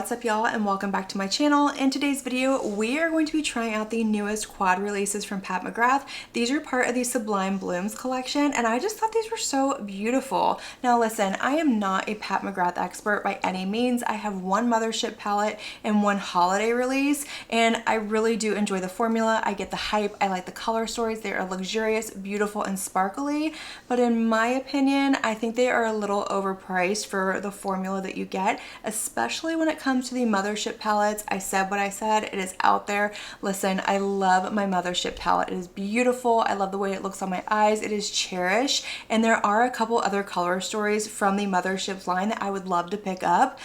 What's up y'all, and welcome back to my channel. In today's video we are going to be trying out the newest quad releases from Mcgrath. These are part of the Sublime Blooms collection and I just thought these were so beautiful. Now listen, I am not a Mcgrath expert by any means. I have one mothership palette and one holiday release and I really do enjoy the formula. I get the hype, I like the color stories. They are luxurious, beautiful, and sparkly, but in my opinion I think they are a little overpriced for the formula that you get, especially when it comes to the mothership palettes. I said what I said, it is out there. Listen, I love my mothership palette. It is beautiful. I love the way it looks on my eyes. It is Cherish, and there are a couple other color stories from the mothership line that I would love to pick up,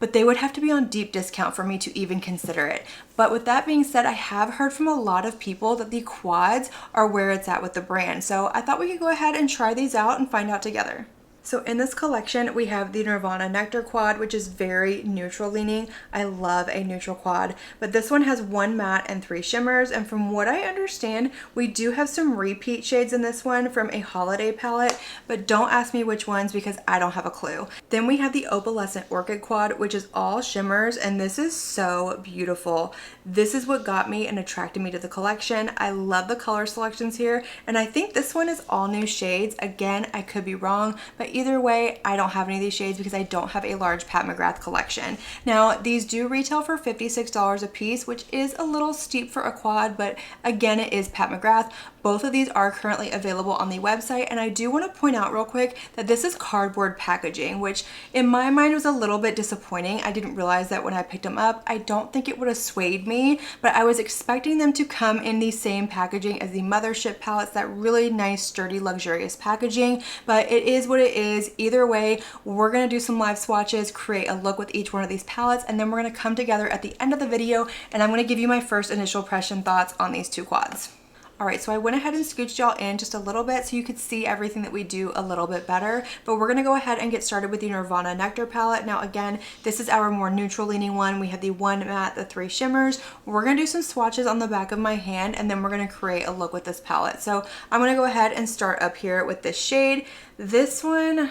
but they would have to be on deep discount for me to even consider it. But with that being said, I have heard from a lot of people that the quads are where it's at with the brand. So I thought we could go ahead and try these out and find out together. So in this collection, we have the Nirvana Nectar quad, which is very neutral leaning. I love a neutral quad, but this one has one matte and 3 shimmers. And from what I understand, we do have some repeat shades in this one from a holiday palette, but don't ask me which ones because I don't have a clue. Then we have the Opalescent Orchid quad, which is all shimmers, and this is so beautiful. This is what got me and attracted me to the collection. I love the color selections here, and I think this one is all new shades. Again, I could be wrong, but either way, I don't have any of these shades because I don't have a large Mcgrath collection. Now, these do retail for $56 a piece, which is a little steep for a quad, but again, it is Mcgrath. Both of these are currently available on the website, and I do want to point out real quick that this is cardboard packaging, which in my mind was a little bit disappointing. I didn't realize that when I picked them up. I don't think it would have swayed me, but I was expecting them to come in the same packaging as the mothership palettes, that really nice, sturdy, luxurious packaging, but it is what it is. Either way, we're going to do some live swatches, create a look with each one of these palettes, and then we're going to come together at the end of the video and I'm going to give you my first initial impression thoughts on these two quads. Alright, so I went ahead and scooched y'all in just a little bit so you could see everything that we do a little bit better, but we're going to go ahead and get started with the Nirvana Nectar palette. Now again, this is our more neutral leaning one. We have the one matte, the 3 shimmers. We're going to do some swatches on the back of my hand and then we're going to create a look with this palette. So I'm going to go ahead and start up here with this shade. This one,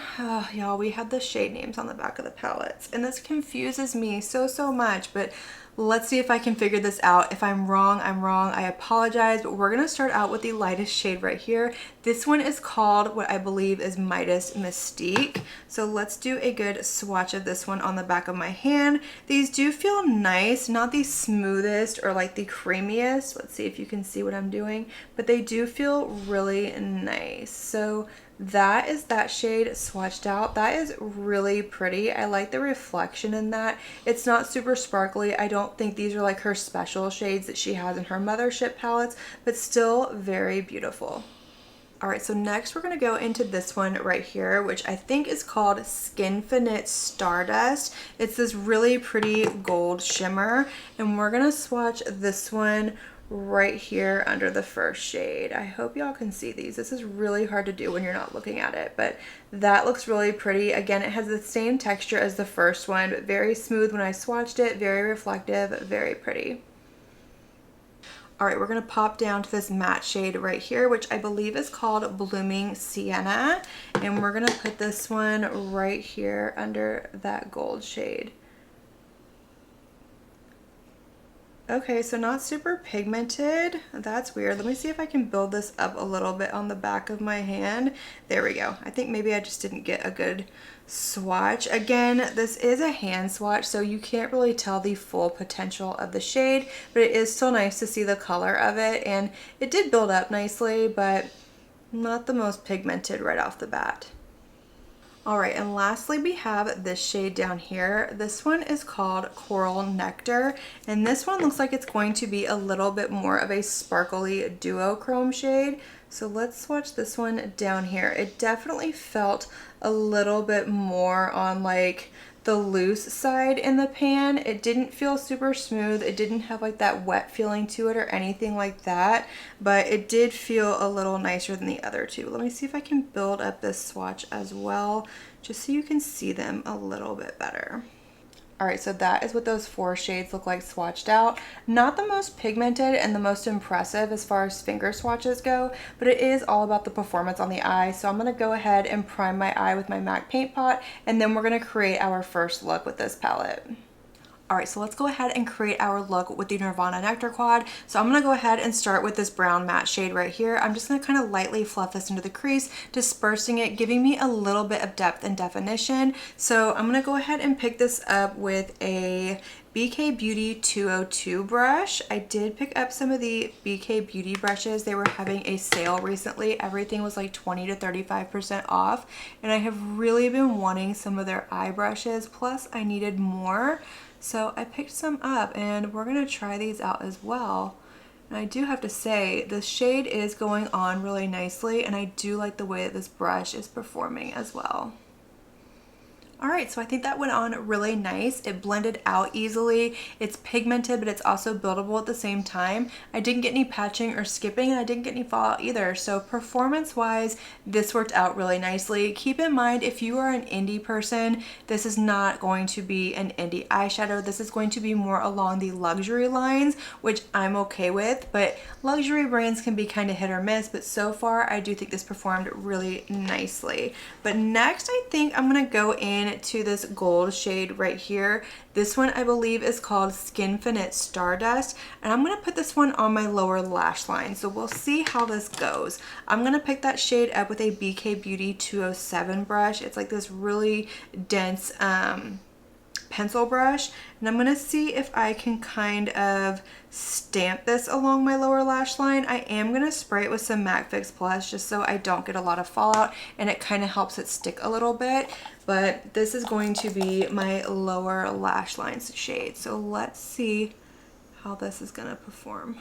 y'all, we have the shade names on the back of the palettes and this confuses me so much, but let's see if I can figure this out. If I'm wrong, I'm wrong. I apologize, but we're gonna start out with the lightest shade right here. This one is called what I believe is Midas Mystique. So let's do a good swatch of this one on the back of my hand. These do feel nice, not the smoothest or like the creamiest. Let's see if you can see what I'm doing, but they do feel really nice. So that is that shade swatched out. That is really pretty. I like the reflection in that. It's not super sparkly. I don't think these are like her special shades that she has in her mothership palettes, but still very beautiful. Alright, so next we're going to go into this one right here, which I think is called Skinfinite Stardust. It's this really pretty gold shimmer, and we're going to swatch this one right here under the first shade. I hope y'all can see these. This is really hard to do when you're not looking at it, but that looks really pretty. Again, it has the same texture as the first one, but very smooth when I swatched it, very reflective, very pretty. Alright, we're going to pop down to this matte shade right here, which I believe is called Blooming Sienna, and we're going to put this one right here under that gold shade. Okay, so not super pigmented. That's weird. Let me see if I can build this up a little bit on the back of my hand. There we go. I think maybe I just didn't get a good swatch. Again, this is a hand swatch, so you can't really tell the full potential of the shade, but it is still nice to see the color of it, and it did build up nicely, but not the most pigmented right off the bat. Alright, and lastly we have this shade down here. This one is called Coral Nectar, and this one looks like it's going to be a little bit more of a sparkly duochrome shade. So let's swatch this one down here. It definitely felt a little bit more on like the loose side in the pan. It didn't feel super smooth. It didn't have like that wet feeling to it or anything like that, but it did feel a little nicer than the other two. Let me see if I can build up this swatch as well, just so you can see them a little bit better. Alright, so that is what those 4 shades look like swatched out. Not the most pigmented and the most impressive as far as finger swatches go, but it is all about the performance on the eye. So I'm going to go ahead and prime my eye with my MAC paint pot, and then we're going to create our first look with this palette. All right, so let's go ahead and create our look with the Nirvana Nectar Quad. So I'm gonna go ahead and start with this brown matte shade right here. I'm just gonna kind of lightly fluff this into the crease, dispersing it, giving me a little bit of depth and definition. So I'm gonna go ahead and pick this up with a BK Beauty 202 brush. I did pick up some of the BK Beauty brushes. They were having a sale recently. Everything was like 20 to 35% off. And I have really been wanting some of their eye brushes. Plus I needed more. So I picked some up and we're gonna try these out as well. And I do have to say, the shade is going on really nicely and I do like the way that this brush is performing as well. All right, so I think that went on really nice. It blended out easily. It's pigmented, but it's also buildable at the same time. I didn't get any patching or skipping, and I didn't get any fallout either. So performance-wise, this worked out really nicely. Keep in mind, if you are an indie person, this is not going to be an indie eyeshadow. This is going to be more along the luxury lines, which I'm okay with, but luxury brands can be kind of hit or miss, but so far, I do think this performed really nicely. But next, I think I'm gonna go in to this gold shade right here. This one I believe is called Skinfinite Stardust, and I'm gonna put this one on my lower lash line, so we'll see how this goes. I'm gonna pick that shade up with a BK Beauty 207 brush. It's like this really dense pencil brush, and I'm gonna see if I can kind of stamp this along my lower lash line. I am gonna spray it with some MAC Fix Plus just so I don't get a lot of fallout, and it kind of helps it stick a little bit. But this is going to be my lower lash line shade, so let's see how this is gonna perform.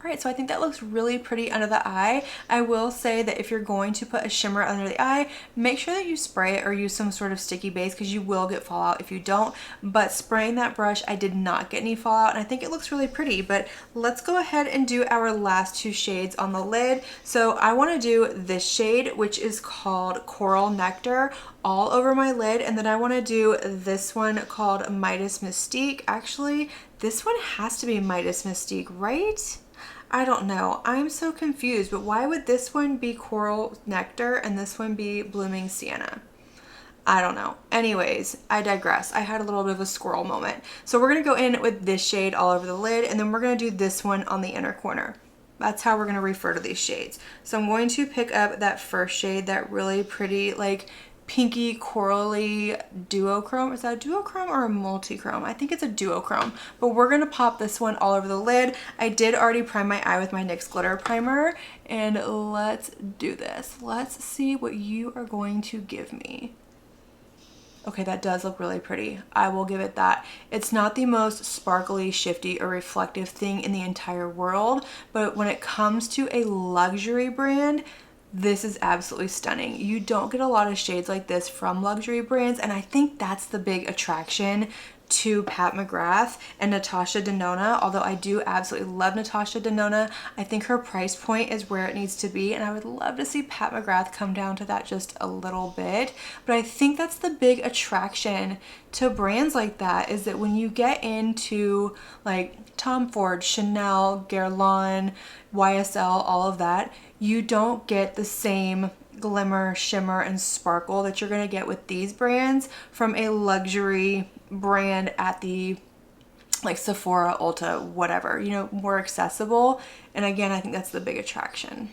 All right, so I think that looks really pretty under the eye. I will say that if you're going to put a shimmer under the eye, make sure that you spray it or use some sort of sticky base because you will get fallout if you don't. But spraying that brush, I did not get any fallout, and I think it looks really pretty. But let's go ahead and do our last two shades on the lid. So I wanna do this shade, which is called Coral Nectar, all over my lid. And then I wanna do this one called Midas Mystique. Actually, this one has to be Midas Mystique, right? I don't know. I'm so confused, but why would this one be Coral Nectar and this one be Blooming Sienna? I don't know. Anyways, I digress. I had a little bit of a squirrel moment. So we're gonna go in with this shade all over the lid, and then we're gonna do this one on the inner corner. That's how we're gonna refer to these shades. So I'm going to pick up that first shade, that really pretty, like, pinky corally duochrome. Is that a duochrome or a multichrome? I think it's a duochrome, but we're gonna pop this one all over the lid. I did already prime my eye with my NYX glitter primer, and let's do this. Let's see what you are going to give me. Okay, that does look really pretty. I will give it that. It's not the most sparkly, shifty, or reflective thing in the entire world, but when it comes to a luxury brand, this is absolutely stunning. You don't get a lot of shades like this from luxury brands, and I think that's the big attraction to Pat McGrath and Natasha Denona. Although I do absolutely love Natasha Denona, I think her price point is where it needs to be, and I would love to see Pat McGrath come down to that just a little bit. But I think that's the big attraction to brands like that, is that when you get into like Tom Ford, Chanel, Guerlain, YSL, all of that, you don't get the same glimmer, shimmer, and sparkle that you're gonna get with these brands from a luxury brand at the like Sephora, Ulta, whatever, you know, more accessible. And again, I think that's the big attraction.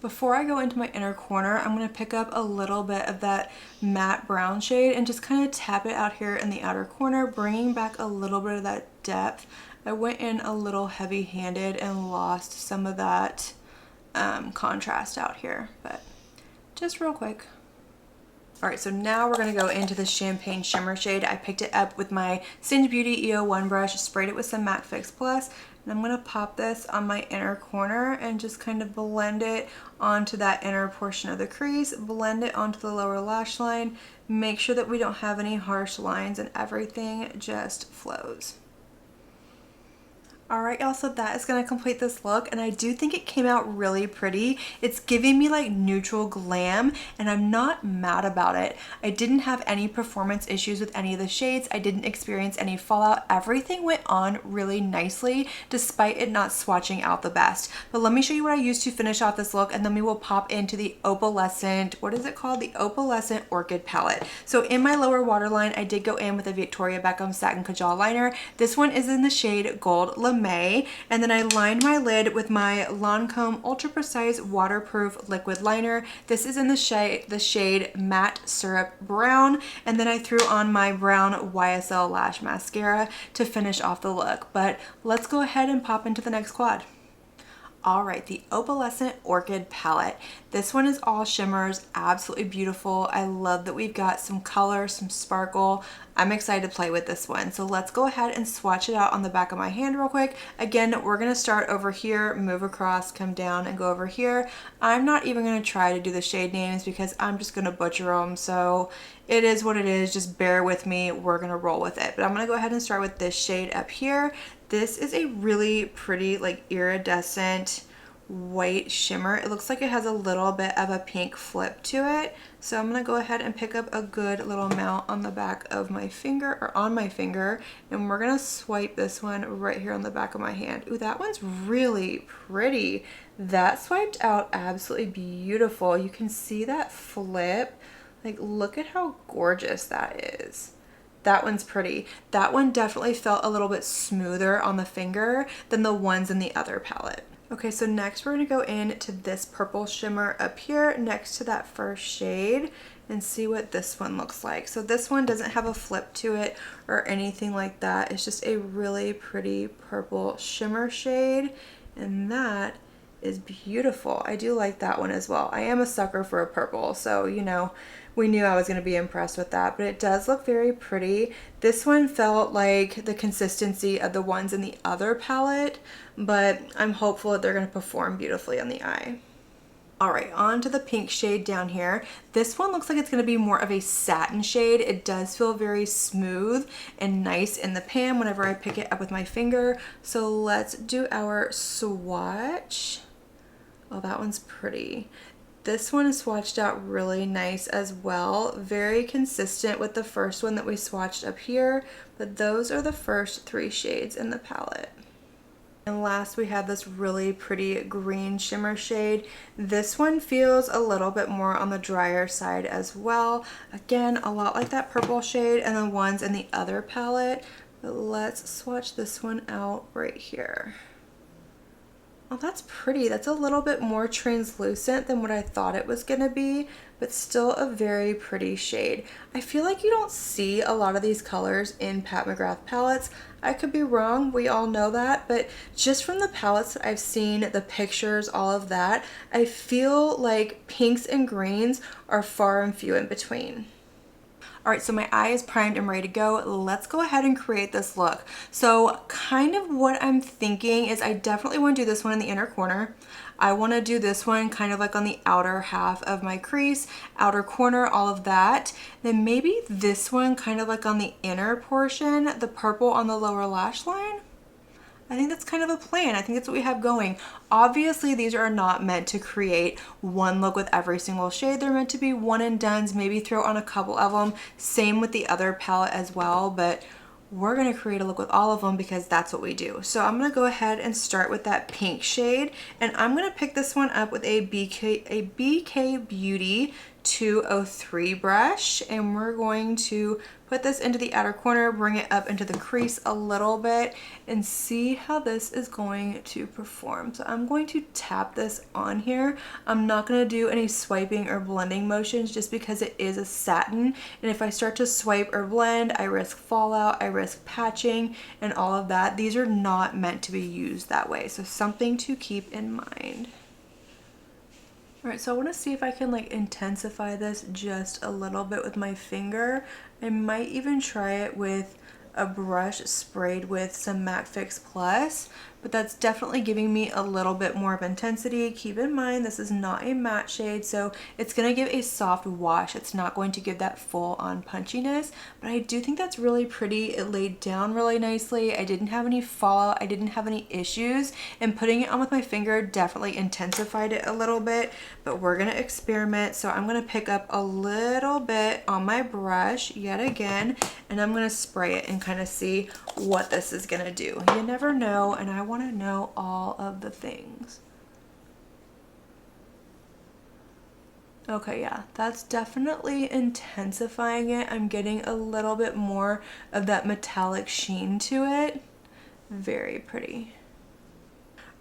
Before I go into my inner corner, I'm going to pick up a little bit of that matte brown shade and just kind of tap it out here in the outer corner, bringing back a little bit of that depth. I went in a little heavy-handed and lost some of that contrast out here, but just real quick. All right, so now we're gonna go into the Champagne Shimmer shade. I picked it up with my Singe Beauty EO1 brush, sprayed it with some MAC Fix Plus, and I'm gonna pop this on my inner corner and just kind of blend it onto that inner portion of the crease, blend it onto the lower lash line, make sure that we don't have any harsh lines and everything just flows. Alright y'all, so that is going to complete this look, and I do think it came out really pretty. It's giving me like neutral glam, and I'm not mad about it. I didn't have any performance issues with any of the shades. I didn't experience any fallout. Everything went on really nicely despite it not swatching out the best. But let me show you what I used to finish off this look, and then we will pop into the Opalescent, what is it called? The Opalescent Orchid palette. So in my lower waterline, I did go in with a Victoria Beckham Satin Kajal liner. This one is in the shade Gold Lame. And then I lined my lid with my Lancome Ultra Precise Waterproof Liquid Liner. This is in the shade Matte Syrup Brown. And then I threw on my brown YSL Lash Mascara to finish off the look. But let's go ahead and pop into the next quad. Alright, the Opalescent Orchid palette. This one is all shimmers, absolutely beautiful. I love that we've got some color, some sparkle. I'm excited to play with this one. So let's go ahead and swatch it out on the back of my hand real quick. Again, we're going to start over here, move across, come down, and go over here. I'm not even going to try to do the shade names because I'm just going to butcher them. So it is what it is. Just bear with me. We're going to roll with it. But I'm going to go ahead and start with this shade up here. This is a really pretty, like, iridescent white shimmer. It looks like it has a little bit of a pink flip to it. So I'm going to go ahead and pick up a good little amount on the back of my finger, or on my finger, and we're going to swipe this one right here on the back of my hand. Ooh, that one's really pretty. That swiped out absolutely beautiful. You can see that flip. Like, look at how gorgeous that is. That one's pretty. That one definitely felt a little bit smoother on the finger than the ones in the other palette. Okay, so next we're going to go into this purple shimmer up here next to that first shade and see what this one looks like. So this one doesn't have a flip to it or anything like that. It's just a really pretty purple shimmer shade, and that is beautiful. I do like that one as well. I am a sucker for a purple, so you know, we knew I was going to be impressed with that, but it does look very pretty. This one felt like the consistency of the ones in the other palette, but I'm hopeful that they're going to perform beautifully on the eye. Alright, on to the pink shade down here. This one looks like it's going to be more of a satin shade. It does feel very smooth and nice in the pan whenever I pick it up with my finger. So let's do our swatch. Oh, that one's pretty. This one is swatched out really nice as well. Very consistent with the first one that we swatched up here, but those are the first three shades in the palette. And last we have this really pretty green shimmer shade. This one feels a little bit more on the drier side as well. Again, a lot like that purple shade and the ones in the other palette. But let's swatch this one out right here. Oh, that's pretty. That's a little bit more translucent than what I thought it was going to be, but still a very pretty shade. I feel like you don't see a lot of these colors in Pat McGrath palettes. I could be wrong, we all know that, but just from the palettes that I've seen, the pictures, all of that, I feel like pinks and greens are far and few in between. Alright, so my eye is primed and ready to go. Let's go ahead and create this look. So kind of what I'm thinking is I definitely want to do this one in the inner corner. I want to do this one kind of like on the outer half of my crease, outer corner, all of that. Then maybe this one kind of like on the inner portion, the purple on the lower lash line. I think that's kind of a plan. I think that's what we have going. Obviously, these are not meant to create one look with every single shade. They're meant to be one and dones, maybe throw on a couple of them. Same with the other palette as well, but we're gonna create a look with all of them because that's what we do. So I'm gonna go ahead and start with that pink shade, and I'm gonna pick this one up with a BK Beauty 203 brush, and we're going to put this into the outer corner, bring it up into the crease a little bit, and see how this is going to perform. So I'm going to tap this on here. I'm not going to do any swiping or blending motions just because it is a satin, and if I start to swipe or blend, I risk fallout, I risk patching, and all of that. These are not meant to be used that way, so something to keep in mind. Alright, so I want to see if I can like intensify this just a little bit with my finger. I might even try it with a brush sprayed with some Matte Fix Plus, but that's definitely giving me a little bit more of intensity. Keep in mind, this is not a matte shade, so it's gonna give a soft wash. It's not going to give that full on punchiness, but I do think that's really pretty. It laid down really nicely. I didn't have any fallout. I didn't have any issues, and putting it on with my finger definitely intensified it a little bit, but we're gonna experiment. So I'm gonna pick up a little bit on my brush yet again, and I'm gonna spray it and kind of see what this is gonna do. You never know, and I want to know all of the things. Okay, yeah, that's definitely intensifying it. I'm getting a little bit more of that metallic sheen to it. Very pretty.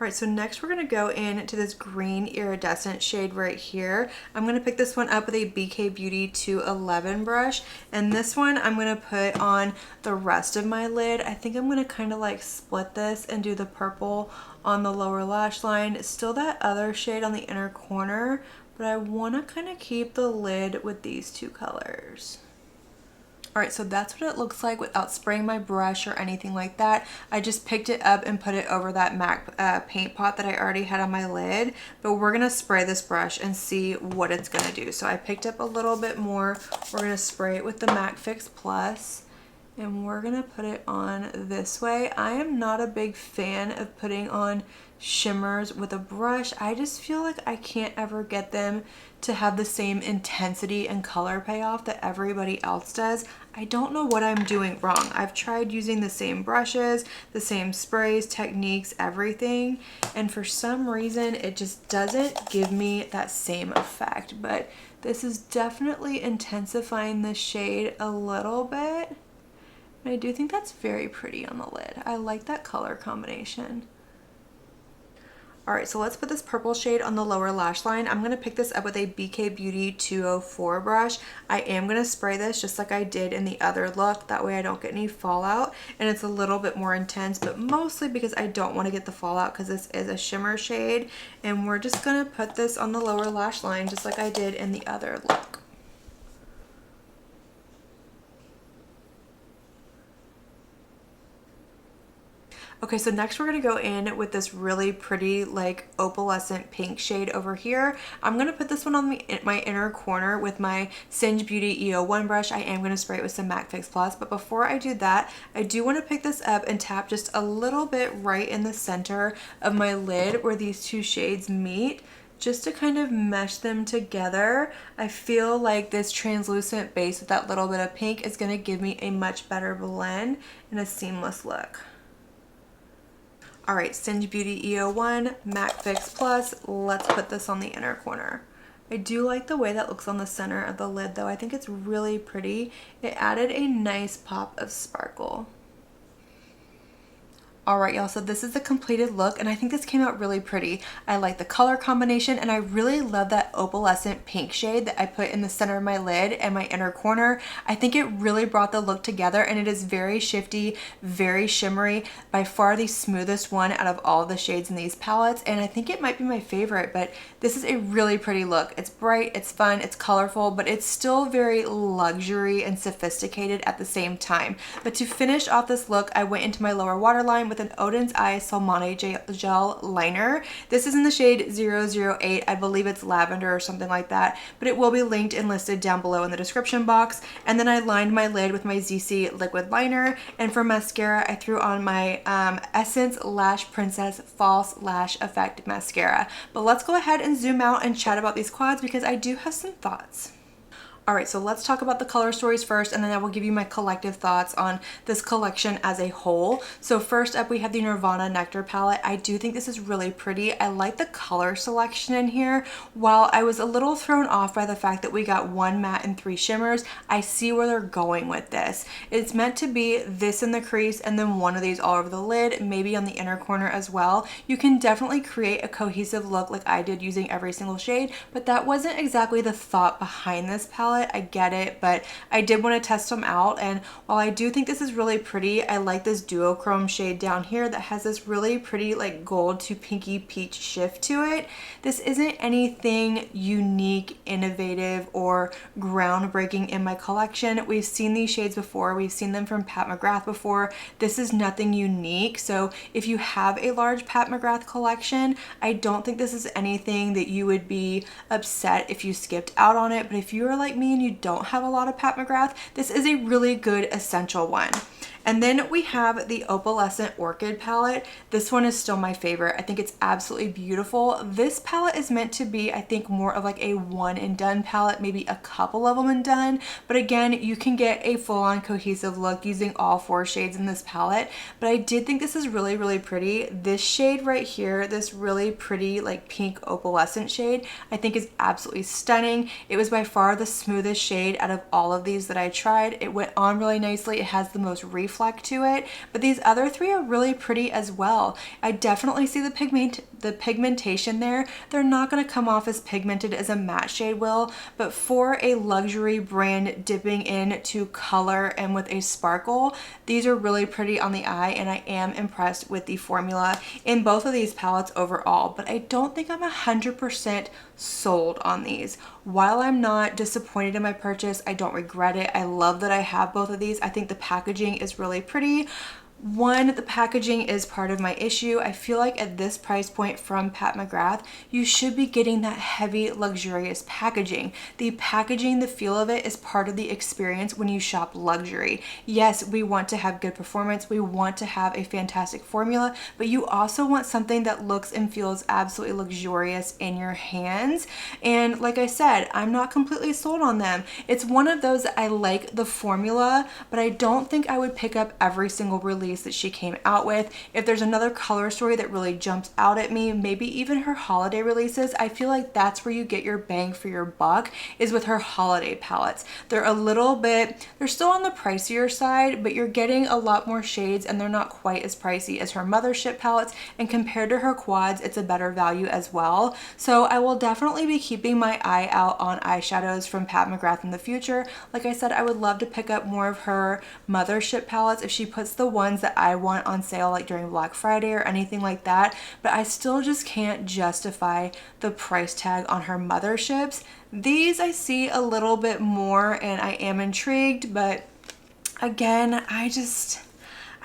All right, so next we're gonna go into this green iridescent shade right here. I'm gonna pick this one up with a BK Beauty 211 brush, and this one I'm gonna put on the rest of my lid. I think I'm gonna kind of like split this and do the purple on the lower lash line. Still that other shade on the inner corner, but I wanna kind of keep the lid with these two colors. All right, so that's what it looks like without spraying my brush or anything like that. I just picked it up and put it over that MAC paint pot that I already had on my lid, but we're gonna spray this brush and see what it's gonna do. So I picked up a little bit more. We're gonna spray it with the MAC Fix Plus, and we're gonna put it on this way. I am not a big fan of putting on shimmers with a brush. I just feel like I can't ever get them to have the same intensity and color payoff that everybody else does. I don't know what I'm doing wrong. I've tried using the same brushes, the same sprays, techniques, everything, and for some reason it just doesn't give me that same effect. But this is definitely intensifying the shade a little bit. And I do think that's very pretty on the lid. I like that color combination. All right, so let's put this purple shade on the lower lash line. I'm gonna pick this up with a BK Beauty 204 brush. I am gonna spray this just like I did in the other look. That way I don't get any fallout, and it's a little bit more intense, but mostly because I don't wanna get the fallout because this is a shimmer shade. And we're just gonna put this on the lower lash line just like I did in the other look. Okay, so next we're gonna go in with this really pretty like opalescent pink shade over here. I'm gonna put this one on my inner corner with my Singe Beauty EO1 brush. I am gonna spray it with some MAC Fix Plus, but before I do that, I do wanna pick this up and tap just a little bit right in the center of my lid where these two shades meet, just to kind of mesh them together. I feel like this translucent base with that little bit of pink is gonna give me a much better blend and a seamless look. All right, Singe Beauty EO1, MAC Fix Plus, let's put this on the inner corner. I do like the way that looks on the center of the lid though. I think it's really pretty. It added a nice pop of sparkle. Alright y'all, so this is the completed look, and I think this came out really pretty. I like the color combination, and I really love that opalescent pink shade that I put in the center of my lid and my inner corner. I think it really brought the look together, and it is very shifty, very shimmery, by far the smoothest one out of all the shades in these palettes, and I think it might be my favorite. But this is a really pretty look. It's bright, it's fun, it's colorful, but it's still very luxury and sophisticated at the same time. But to finish off this look, I went into my lower waterline with an Oden's Eye Salmone Gel Liner. This is in the shade 008. I believe it's lavender or something like that, but it will be linked and listed down below in the description box. And then I lined my lid with my ZC Liquid Liner, and for mascara, I threw on my Essence Lash Princess False Lash Effect Mascara. But let's go ahead and zoom out and chat about these quads because I do have some thoughts. Alright, so let's talk about the color stories first, and then I will give you my collective thoughts on this collection as a whole. So first up, we have the Nirvana Nectar palette. I do think this is really pretty. I like the color selection in here. While I was a little thrown off by the fact that we got 1 matte and 3 shimmers, I see where they're going with this. It's meant to be this in the crease and then one of these all over the lid, maybe on the inner corner as well. You can definitely create a cohesive look like I did using every single shade, but that wasn't exactly the thought behind this palette. palette, I get it, but I did want to test them out. And while I do think this is really pretty, I like this duochrome shade down here that has this really pretty like gold to pinky peach shift to it. This isn't anything unique, innovative, or groundbreaking in my collection. We've seen these shades before. We've seen them from Pat McGrath before. This is nothing unique. So if you have a large Pat McGrath collection, I don't think this is anything that you would be upset if you skipped out on it. But if you are like me and you don't have a lot of Pat McGrath, this is a really good essential one. And then we have the Opalescent Orchid palette. This one is still my favorite. I think it's absolutely beautiful. This palette is meant to be, I think, more of like a one and done palette, maybe a couple of them and done. But again, you can get a full-on cohesive look using all 4 shades in this palette. But I did think this is really, really pretty. This shade right here, this really pretty like pink opalescent shade, I think is absolutely stunning. It was by far the smoothest shade out of all of these that I tried. It went on really nicely. It has the most reflect to it, but these other 3 are really pretty as well. I definitely see the pigmentation there. They're not going to come off as pigmented as a matte shade will, but for a luxury brand dipping into color and with a sparkle, these are really pretty on the eye, and I am impressed with the formula in both of these palettes overall. But I don't think I'm 100% sold on these. While I'm not disappointed in my purchase, I don't regret it. I love that I have both of these. I think the packaging is really pretty. One, the packaging is part of my issue. I feel like at this price point from Pat McGrath, you should be getting that heavy, luxurious packaging. The packaging, the feel of it is part of the experience when you shop luxury. Yes, we want to have good performance. We want to have a fantastic formula, but you also want something that looks and feels absolutely luxurious in your hands. And like I said, I'm not completely sold on them. It's one of those that I like the formula, but I don't think I would pick up every single release that she came out with. If there's another color story that really jumps out at me, maybe even her holiday releases, I feel like that's where you get your bang for your buck, is with her holiday palettes. They're a little bit, they're still on the pricier side, but you're getting a lot more shades and they're not quite as pricey as her mothership palettes, and compared to her quads, it's a better value as well. So I will definitely be keeping my eye out on eyeshadows from Pat McGrath in the future. Like I said, I would love to pick up more of her mothership palettes if she puts the ones that I want on sale like during Black Friday or anything like that, but I still just can't justify the price tag on her motherships. These I see a little bit more and I am intrigued, but again,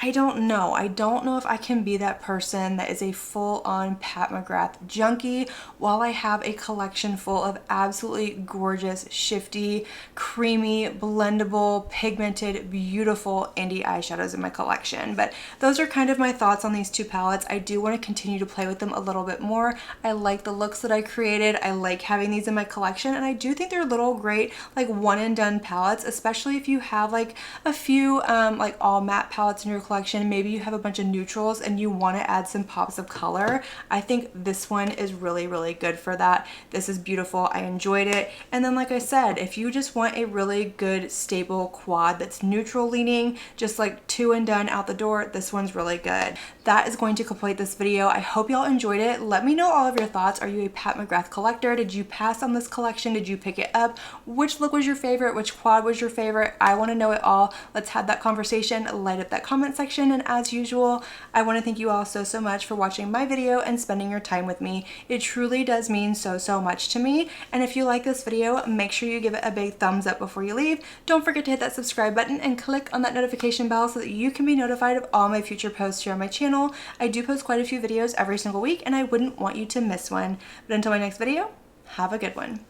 I don't know. I don't know if I can be that person that is a full-on Pat McGrath junkie while I have a collection full of absolutely gorgeous, shifty, creamy, blendable, pigmented, beautiful indie eyeshadows in my collection. But those are kind of my thoughts on these 2 palettes. I do want to continue to play with them a little bit more. I like the looks that I created. I like having these in my collection, and I do think they're little great like one and done palettes, especially if you have like a few like all matte palettes in your collection. Maybe you have a bunch of neutrals and you want to add some pops of color. I think this one is really, really good for that. This is beautiful. I enjoyed it. And then like I said, if you just want a really good stable quad that's neutral leaning, just like 2 and done out the door, this one's really good. That is going to complete this video. I hope y'all enjoyed it. Let me know all of your thoughts. Are you a Pat McGrath collector? Did you pass on this collection? Did you pick it up? Which look was your favorite? Which quad was your favorite? I want to know it all. Let's have that conversation. Light up that comment section. And as usual, I want to thank you all so much for watching my video and spending your time with me. It truly does mean so much to me. And if you like this video, make sure you give it a big thumbs up before you leave. Don't forget to hit that subscribe button and click on that notification bell so that you can be notified of all my future posts here on my channel. I do post quite a few videos every single week and I wouldn't want you to miss one. But until my next video, have a good one.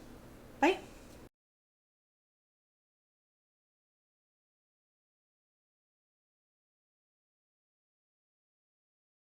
Bye.